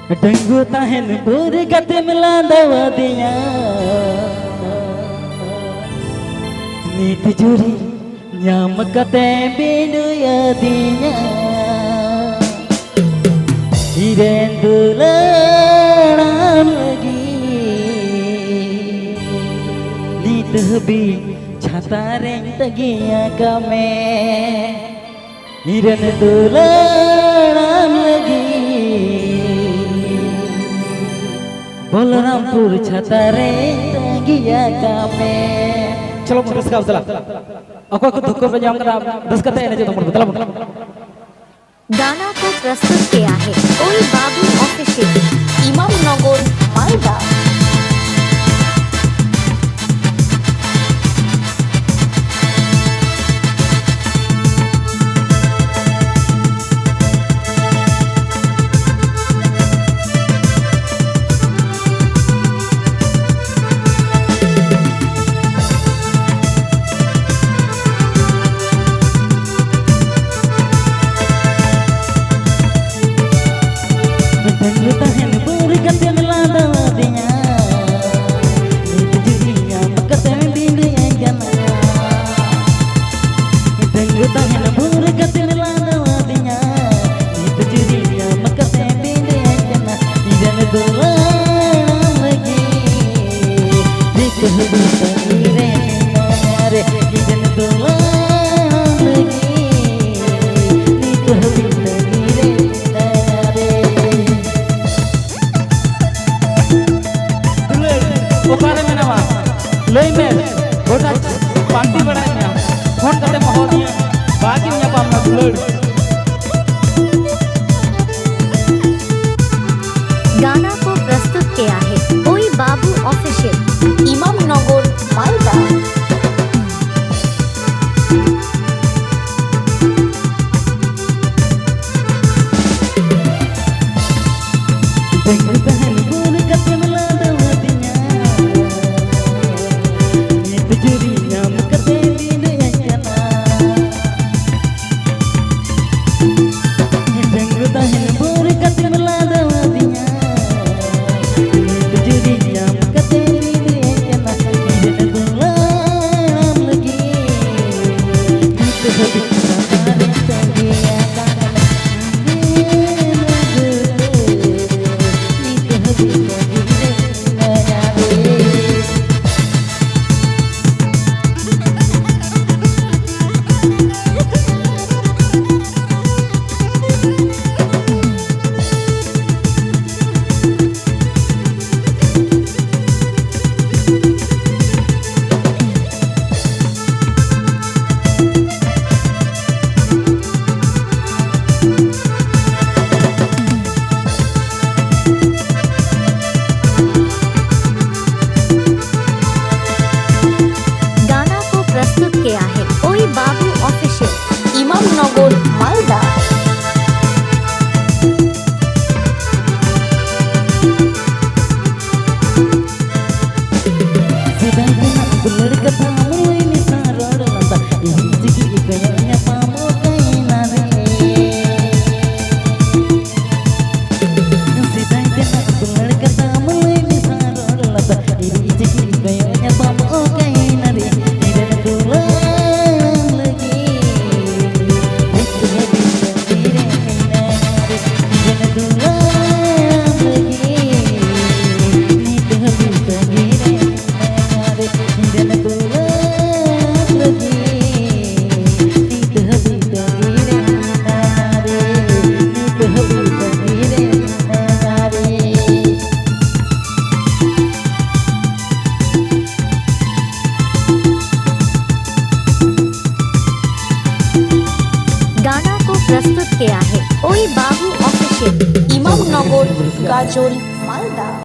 Denggu tahan buri kate melandawa dia Ni tujuri nyam kate bindu ya dia Iren dulanam lagi Ni tuhbi chata reng tagiya kame Iren dulanam lagi Balrampur छतारे तंगिया कामे चलो दस का चला अको को धक्को पे जाम करा दस का तय ने जो तुम बतला गाना को प्रस्तुत किया है ओई बाबू ऑफिशियल इमाम नगर Malda Denggu tahan buri kate melandawa dia Ni tujuri nyam kate bindu ya jana Denggu tahan buri kate melandawa dia Ni tujuri nyam kate bindu ya jana Idan dulanam lagi Ni tuhbi tangire nare Idan dulanam lagi Ni tuhbi tangire ओकारे में नवा लई में गोटा party बढ़ाइया phone करते महोदय बाकी में पामना दुलड़ गाना को प्रस्तुत किया है ओई बाबू ऑफिशियल इमाम नगर Malda Denggu tahan buri kate melandawa dia Ni tujuri nyam kate bindu ya jana Denggu tahan buri kate melandawa dia Ni tujuri nyam kate bindu ya jana Idan dulanam lagi Ni tuhbi tangare tagiya kana गाना को प्रस्तुत किया है ओई बाबू official इमाम नगर Malda Sidang dengan bener ketamu ini saror lamba Ini jiki kayaknya pamu kainare Sidang dengan bener ketamu ini saror lamba Ini jiki kayaknya pamu kainare Idan dulanam lagi Itu habis sendiri kainare Idan dulanam lagi Itu habis sendiri Idan dulanam lagi Itu habis sendiri Itu habis sendiri गाना को प्रस्तुत किया है ओई बाबू official इमाम नगर गाजोल मालदा।